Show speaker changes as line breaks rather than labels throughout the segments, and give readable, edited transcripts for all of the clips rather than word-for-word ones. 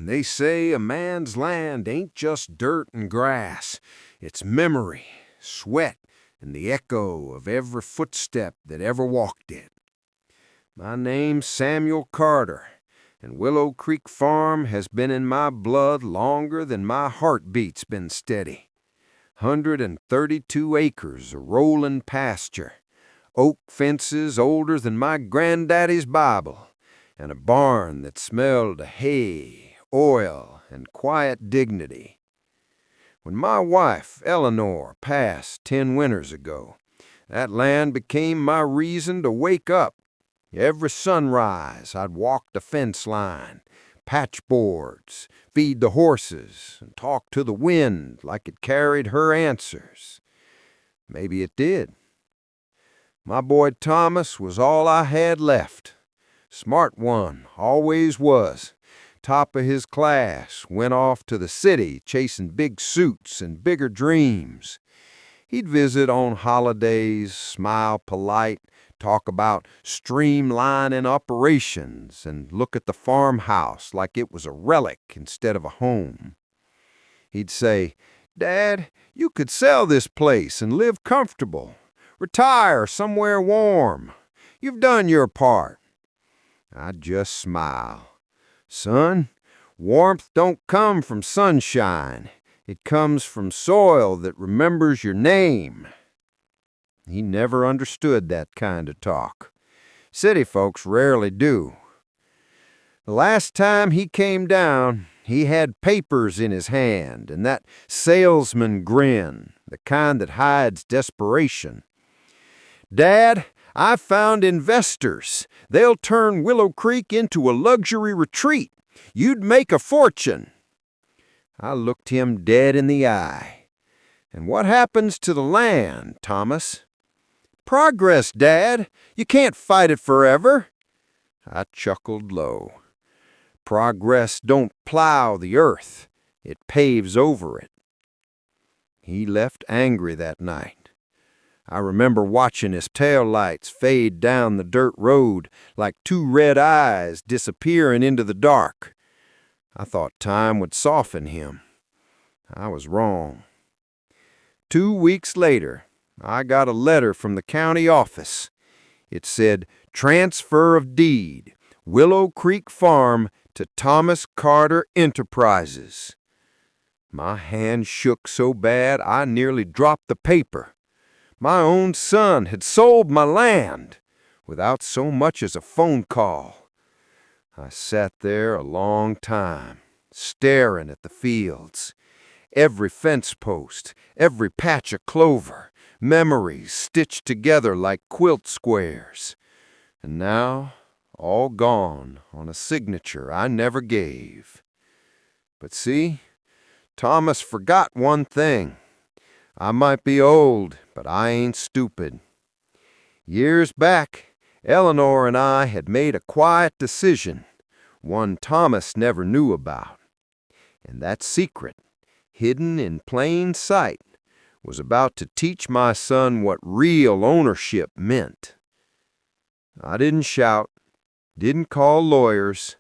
They say a man's land ain't just dirt and grass. It's memory, sweat, and the echo of every footstep that ever walked it. My name's Samuel Carter, and Willow Creek Farm has been in my blood longer than my heartbeat's been steady. 132 acres of rolling pasture, oak fences older than my granddaddy's Bible, and a barn that smelled of hay, oil, and quiet dignity. When my wife, Eleanor, passed 10 winters ago, that land became my reason to wake up. Every sunrise, I'd walk the fence line, patch boards, feed the horses, and talk to the wind like it carried her answers. Maybe it did. My boy Thomas was all I had left. Smart one, always was. Top of his class, went off to the city chasing big suits and bigger dreams. He'd visit on holidays, smile polite, talk about streamlining operations, and look at the farmhouse like it was a relic instead of a home. He'd say, "Dad, you could sell this place and live comfortable. Retire somewhere warm. You've done your part." I'd just smile. "Son, warmth don't come from sunshine. It comes from soil that remembers your name." He never understood that kind of talk. City folks rarely do. The last time he came down, he had papers in his hand and that salesman grin, the kind that hides desperation. "Dad, I found investors. They'll turn Willow Creek into a luxury retreat. You'd make a fortune." I looked him dead in the eye. "And what happens to the land, Thomas?" "Progress, Dad. You can't fight it forever." I chuckled low. Progress don't plow the earth. It paves over it. He left angry that night. I remember watching his taillights fade down the dirt road like two red eyes disappearing into the dark. I thought time would soften him. I was wrong. 2 weeks later, I got a letter from the county office. It said, "Transfer of deed, Willow Creek Farm to Thomas Carter Enterprises." My hand shook so bad I nearly dropped the paper. My own son had sold my land without so much as a phone call. I sat there a long time, staring at the fields. Every fence post, every patch of clover, memories stitched together like quilt squares. And now, all gone on a signature I never gave. But see, Thomas forgot one thing. I might be old, but I ain't stupid. Years back, Eleanor and I had made a quiet decision, one Thomas never knew about. And that secret, hidden in plain sight, was about to teach my son what real ownership meant. I didn't shout, didn't call lawyers.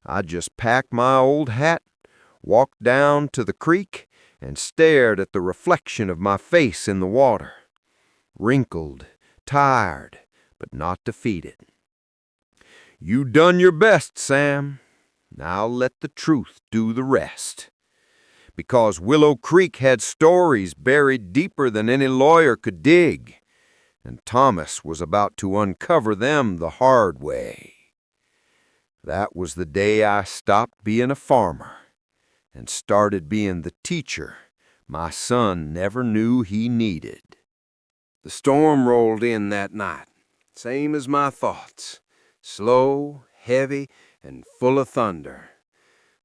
I just packed my old hat, walked down to the creek, and stared at the reflection of my face in the water. Wrinkled, tired, but not defeated. "You done your best, Sam. Now let the truth do the rest." Because Willow Creek had stories buried deeper than any lawyer could dig, and Thomas was about to uncover them the hard way. That was the day I stopped being a farmer and started being the teacher my son never knew he needed. The storm rolled in that night, same as my thoughts, slow, heavy, and full of thunder.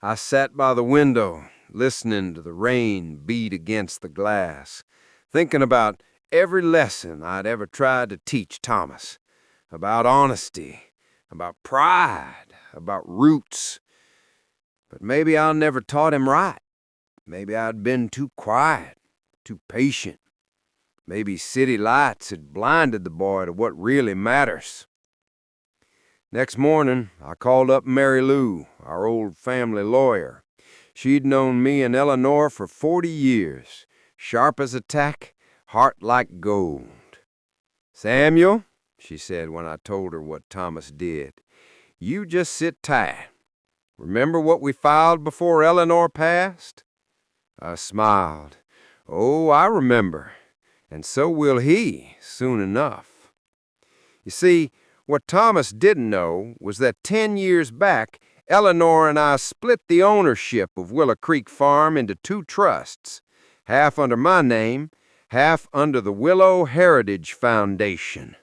I sat by the window, listening to the rain beat against the glass, thinking about every lesson I'd ever tried to teach Thomas, about honesty, about pride, about roots. But maybe I never taught him right. Maybe I'd been too quiet, too patient. Maybe city lights had blinded the boy to what really matters. Next morning, I called up Mary Lou, our old family lawyer. She'd known me and Eleanor for 40 years, sharp as a tack, heart like gold. "Samuel," she said when I told her what Thomas did, "you just sit tight. Remember what we filed before Eleanor passed?" I smiled. "Oh, I remember, and so will he, soon enough." You see, what Thomas didn't know was that 10 years back, Eleanor and I split the ownership of Willow Creek Farm into two trusts, half under my name, half under the Willow Heritage Foundation,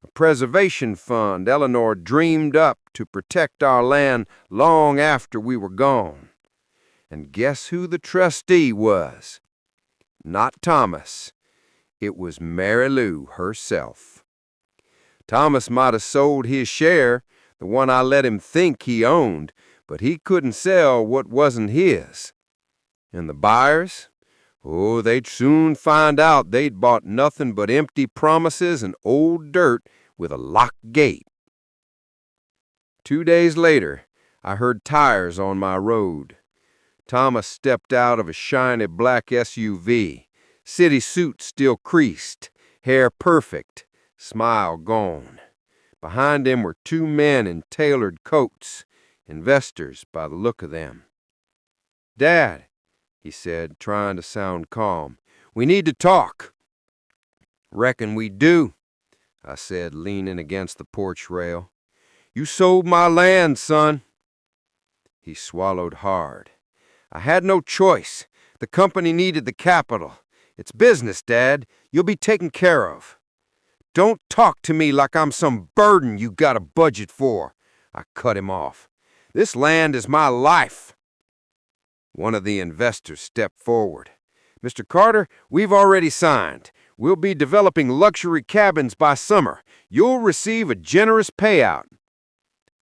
a preservation fund Eleanor dreamed up to protect our land long after we were gone. And guess who the trustee was? Not Thomas. It was Mary Lou herself. Thomas might have sold his share, the one I let him think he owned, but he couldn't sell what wasn't his. And the buyers? Oh, they'd soon find out they'd bought nothing but empty promises and old dirt with a locked gate. 2 days later, I heard tires on my road. Thomas stepped out of a shiny black SUV, city suit still creased, hair perfect, smile gone. Behind him were two men in tailored coats, investors by the look of them. "Dad," he said, trying to sound calm, "we need to talk." "Reckon we do," I said, leaning against the porch rail. "You sold my land, son." He swallowed hard. "I had no choice. The company needed the capital. It's business, Dad. You'll be taken care of." "Don't talk to me like I'm some burden you got a budget for," I cut him off. "This land is my life." One of the investors stepped forward. "Mr. Carter, we've already signed. We'll be developing luxury cabins by summer. You'll receive a generous payout."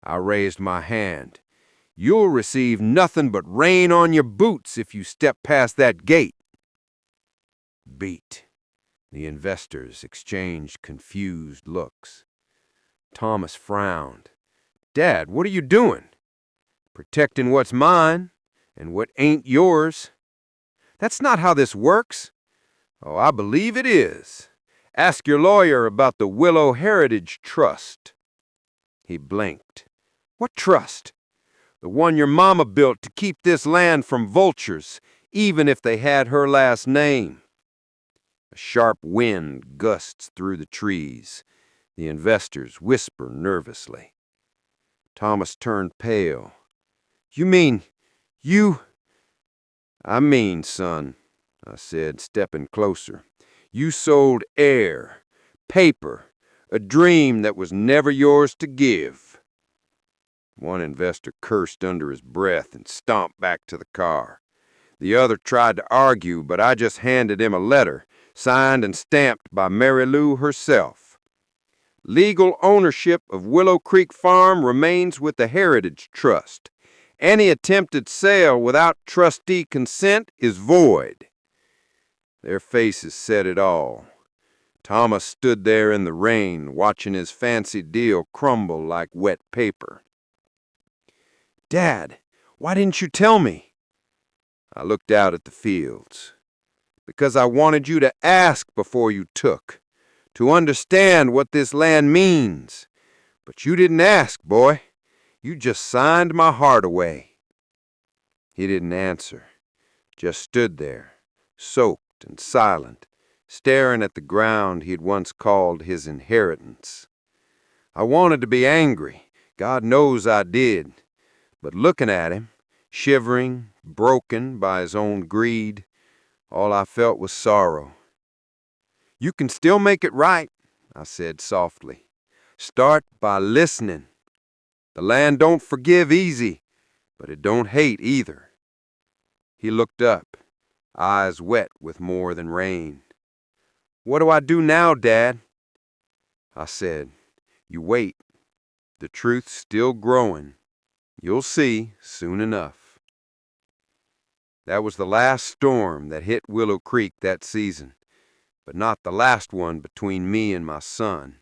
I raised my hand. "You'll receive nothing but rain on your boots if you step past that gate." Beat. The investors exchanged confused looks. Thomas frowned. "Dad, what are you doing?" "Protecting what's mine and what ain't yours." "That's not how this works." "Oh, I believe it is. Ask your lawyer about the Willow Heritage Trust." He blinked. "What trust?" "The one your mama built to keep this land from vultures, even if they had her last name." A sharp wind gusts through the trees. The investors whisper nervously. Thomas turned pale. "You mean, you—" "I mean, son," I said, stepping closer, "you sold air, paper, a dream that was never yours to give." One investor cursed under his breath and stomped back to the car. The other tried to argue, but I just handed him a letter, signed and stamped by Mary Lou herself. "Legal ownership of Willow Creek Farm remains with the Heritage Trust. Any attempted sale without trustee consent is void." Their faces said it all. Thomas stood there in the rain, watching his fancy deal crumble like wet paper. "Dad, why didn't you tell me?" I looked out at the fields. "Because I wanted you to ask before you took, to understand what this land means. But you didn't ask, boy. You just signed my heart away." He didn't answer, just stood there, soaked and silent, staring at the ground he'd once called his inheritance. I wanted to be angry, God knows I did, but looking at him, shivering, broken by his own greed, all I felt was sorrow. "You can still make it right," I said softly. "Start by listening. The land don't forgive easy, but it don't hate either." He looked up, eyes wet with more than rain. "What do I do now, Dad?" I said, "You wait. The truth's still growing. You'll see soon enough." That was the last storm that hit Willow Creek that season, but not the last one between me and my son.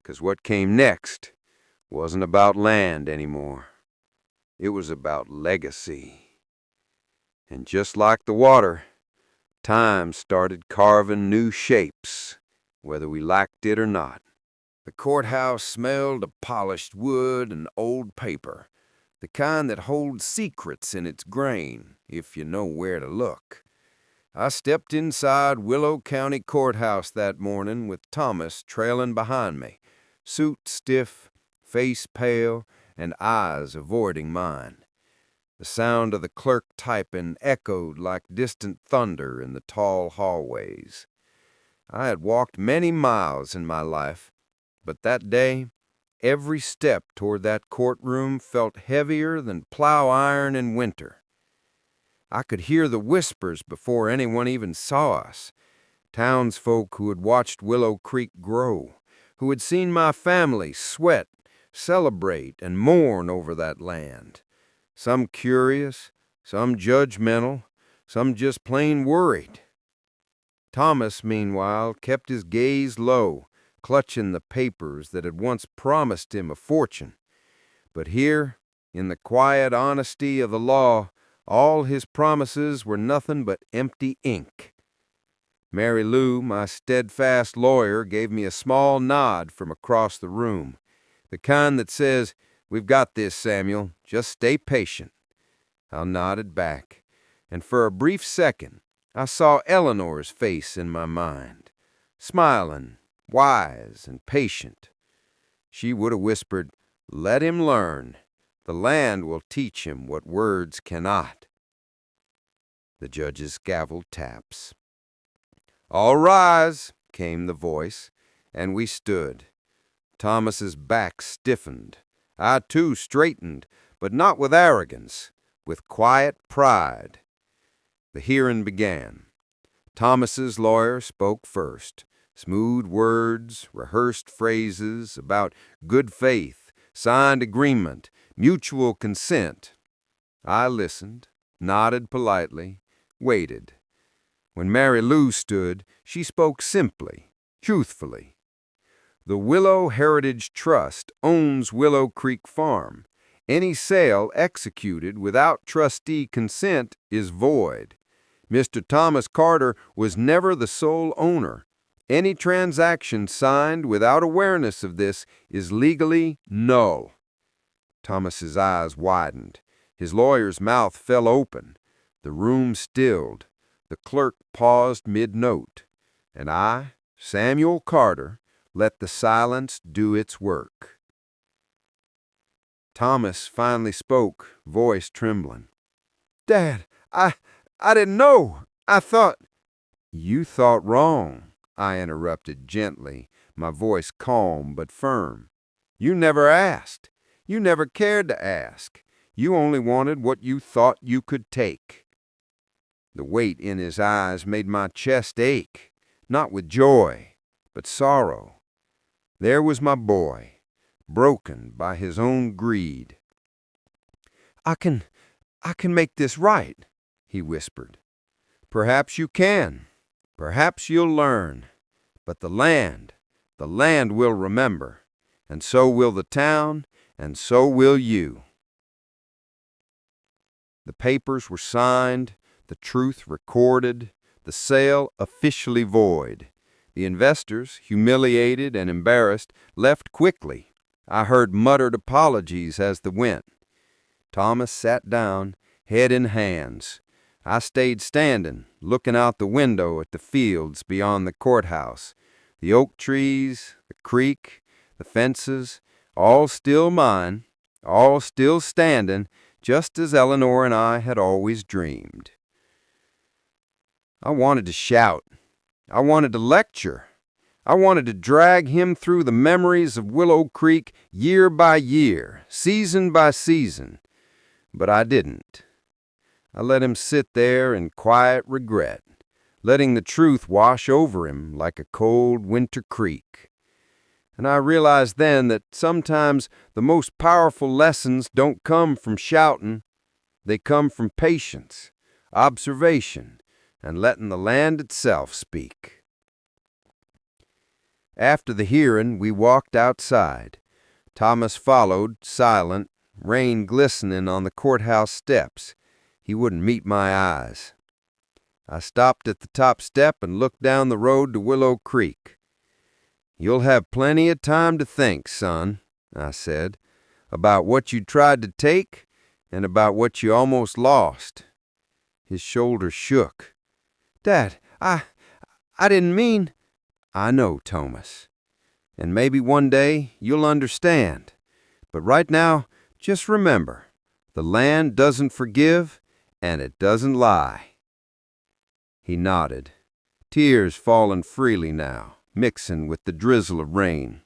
'Cause what came next wasn't about land anymore. It was about legacy. And just like the water, time started carving new shapes, whether we liked it or not. The courthouse smelled of polished wood and old paper, the kind that holds secrets in its grain, if you know where to look. I stepped inside Willow County Courthouse that morning with Thomas trailing behind me, suit stiff, face pale, and eyes avoiding mine. The sound of the clerk typing echoed like distant thunder in the tall hallways. I had walked many miles in my life, but that day, every step toward that courtroom felt heavier than plow iron in winter. I could hear the whispers before anyone even saw us. Townsfolk who had watched Willow Creek grow, who had seen my family sweat, celebrate, and mourn over that land. Some curious, some judgmental, some just plain worried. Thomas, meanwhile, kept his gaze low, clutching the papers that had once promised him a fortune. But here, in the quiet honesty of the law, all his promises were nothing but empty ink. Mary Lou, my steadfast lawyer, gave me a small nod from across the room, the kind that says, "We've got this, Samuel. Just stay patient." I nodded back, and for a brief second, I saw Eleanor's face in my mind, smiling, wise, and patient. She would have whispered, "Let him learn. The land will teach him what words cannot." The judge's gavel taps. "All rise," came the voice, and we stood. Thomas's back stiffened. I too straightened, but not with arrogance, with quiet pride. The hearing began. Thomas's lawyer spoke first. Smooth words, rehearsed phrases about good faith, signed agreement, mutual consent. I listened, nodded politely, waited. When Mary Lou stood, she spoke simply, truthfully. "The Willow Heritage Trust owns Willow Creek Farm. Any sale executed without trustee consent is void. Mr. Thomas Carter was never the sole owner. Any transaction signed without awareness of this is legally null." Thomas's eyes widened. His lawyer's mouth fell open. The room stilled. The clerk paused mid-note. And I, Samuel Carter, let the silence do its work. Thomas finally spoke, voice trembling. "Dad, I didn't know. I thought—" "You thought wrong," I interrupted gently, my voice calm but firm. "You never asked. You never cared to ask. You only wanted what you thought you could take." The weight in his eyes made my chest ache, not with joy, but sorrow. There was my boy, broken by his own greed. I can make this right," he whispered. "Perhaps you can. Perhaps you'll learn. But the land will remember, and so will the town, and so will you." The papers were signed, the truth recorded, the sale officially void. The investors, humiliated and embarrassed, left quickly. I heard muttered apologies as they went. Thomas sat down, head in hands. I stayed standing, looking out the window at the fields beyond the courthouse. The oak trees, the creek, the fences, all still mine, all still standing, just as Eleanor and I had always dreamed. I wanted to shout. I wanted to lecture. I wanted to drag him through the memories of Willow Creek year by year, season by season. But I didn't. I let him sit there in quiet regret, letting the truth wash over him like a cold winter creek. And I realized then that sometimes the most powerful lessons don't come from shouting. They come from patience, observation, and letting the land itself speak. After the hearing, we walked outside. Thomas followed, silent, rain glistening on the courthouse steps. He wouldn't meet my eyes. I stopped at the top step and looked down the road to Willow Creek. "You'll have plenty of time to think, son," I said, "about what you tried to take and about what you almost lost." His shoulders shook. "Dad, I didn't mean—" "I know, Thomas. And maybe one day you'll understand. But right now, just remember, the land doesn't forgive and it doesn't lie." He nodded, tears falling freely now, mixing with the drizzle of rain.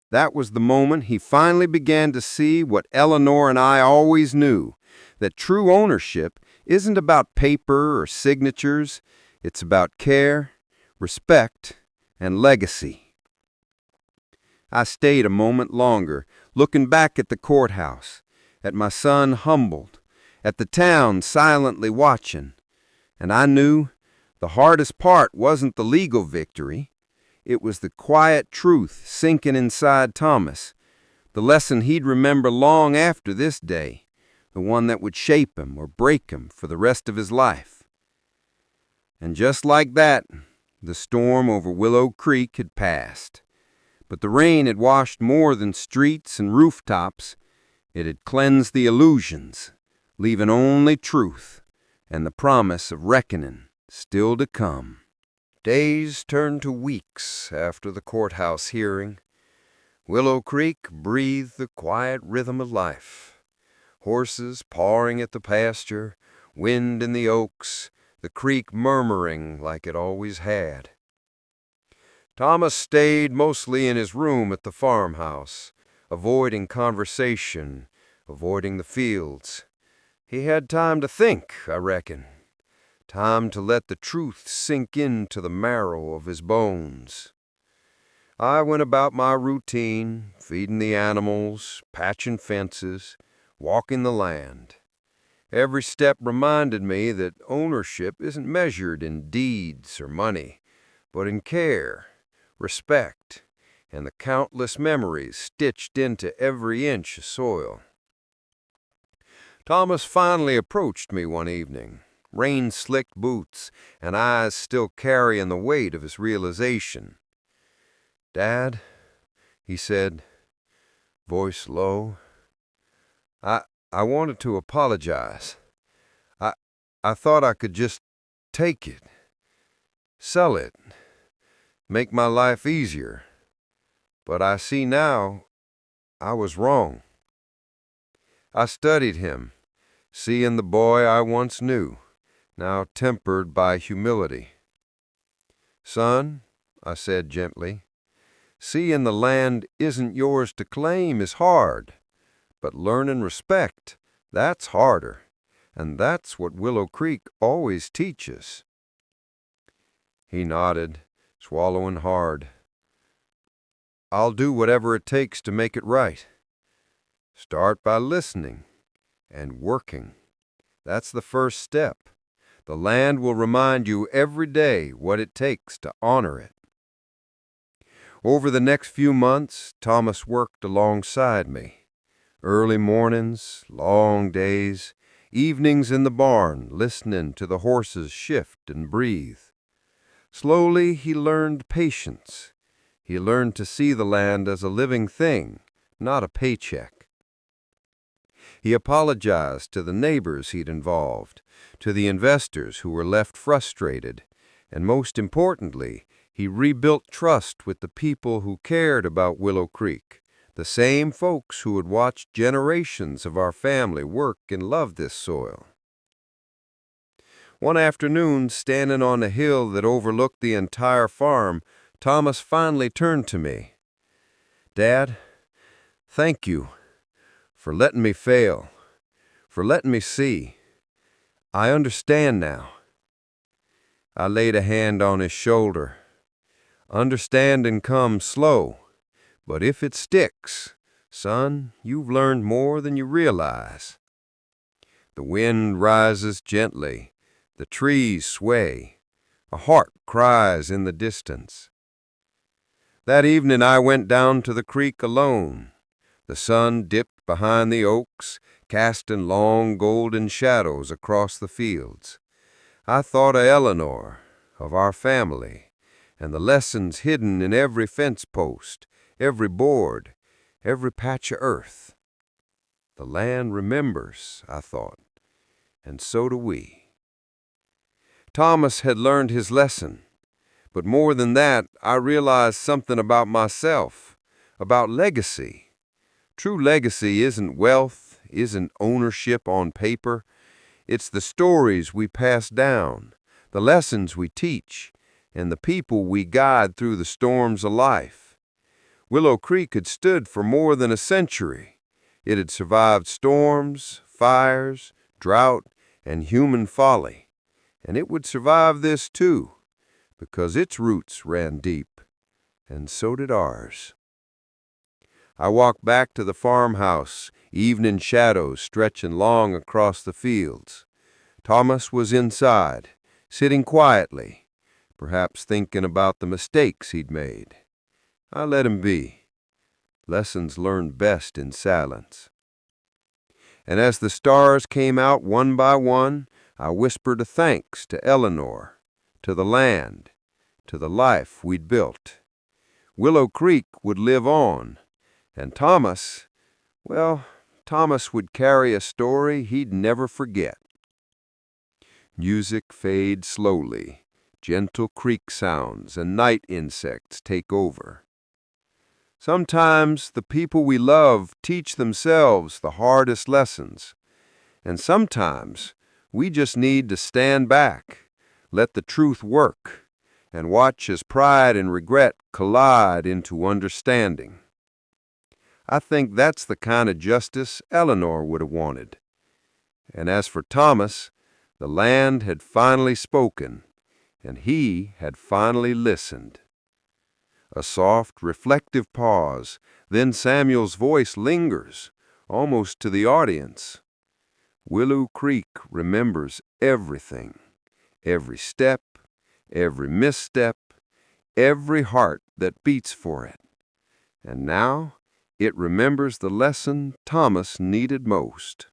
That was the moment he finally began to see what Eleanor and I always knew, that true ownership isn't about paper or signatures. It's about care, respect, and legacy. I stayed a moment longer, looking back at the courthouse, at my son humbled, at the town silently watching, and I knew the hardest part wasn't the legal victory. It was the quiet truth sinking inside Thomas, the lesson he'd remember long after this day, the one that would shape him or break him for the rest of his life. And just like that, the storm over Willow Creek had passed. But the rain had washed more than streets and rooftops. It had cleansed the illusions, leaving only truth and the promise of reckoning still to come. Days turned to weeks after the courthouse hearing. Willow Creek breathed the quiet rhythm of life. Horses pawing at the pasture, wind in the oaks, the creek murmuring like it always had. Thomas stayed mostly in his room at the farmhouse, avoiding conversation, avoiding the fields. He had time to think, I reckon. Time to let the truth sink into the marrow of his bones. I went about my routine, feeding the animals, patching fences, walking the land. Every step reminded me that ownership isn't measured in deeds or money, but in care, respect, and the countless memories stitched into every inch of soil. Thomas finally approached me one evening, rain-slicked boots and eyes still carrying the weight of his realization. "Dad," he said, voice low, I wanted to apologize. I thought I could just take it, sell it, make my life easier. But I see now I was wrong." I studied him, seeing the boy I once knew, now tempered by humility. "Son," I said gently, "seeing the land isn't yours to claim is hard, but learning respect, that's harder, and that's what Willow Creek always teaches." He nodded, swallowing hard. "I'll do whatever it takes to make it right. Start by listening and working. That's the first step. The land will remind you every day what it takes to honor it." Over the next few months, Thomas worked alongside me. Early mornings, long days, evenings in the barn, listening to the horses shift and breathe. Slowly he learned patience. He learned to see the land as a living thing, not a paycheck. He apologized to the neighbors he'd involved, to the investors who were left frustrated, and most importantly, he rebuilt trust with the people who cared about Willow Creek, the same folks who had watched generations of our family work and love this soil. One afternoon, standing on a hill that overlooked the entire farm, Thomas finally turned to me. "Dad, thank you for letting me fail, for letting me see. I understand now." I laid a hand on his shoulder. "Understanding comes slow, but if it sticks, son, you've learned more than you realize." The wind rises gently, the trees sway, a heart cries in the distance. That evening I went down to the creek alone. The sun dipped behind the oaks, casting long golden shadows across the fields. I thought of Eleanor, of our family, and the lessons hidden in every fence post, every board, every patch of earth. The land remembers, I thought, and so do we. Thomas had learned his lesson, but more than that, I realized something about myself, about legacy. True legacy isn't wealth, isn't ownership on paper. It's the stories we pass down, the lessons we teach, and the people we guide through the storms of life. Willow Creek had stood for more than a century. It had survived storms, fires, drought, and human folly. And it would survive this too, because its roots ran deep, and so did ours. I walked back to the farmhouse, evening shadows stretching long across the fields. Thomas was inside, sitting quietly, perhaps thinking about the mistakes he'd made. I let him be. Lessons learned best in silence. And as the stars came out one by one, I whispered a thanks to Eleanor, to the land, to the life we'd built. Willow Creek would live on, and Thomas, well, Thomas would carry a story he'd never forget. Music fades slowly, gentle creek sounds and night insects take over. Sometimes the people we love teach themselves the hardest lessons, and sometimes we just need to stand back, let the truth work, and watch as pride and regret collide into understanding. I think that's the kind of justice Eleanor would have wanted. And as for Thomas, the land had finally spoken, and he had finally listened. A soft, reflective pause, then Samuel's voice lingers, almost to the audience. Willow Creek remembers everything, every step, every misstep, every heart that beats for it. And now it remembers the lesson Thomas needed most.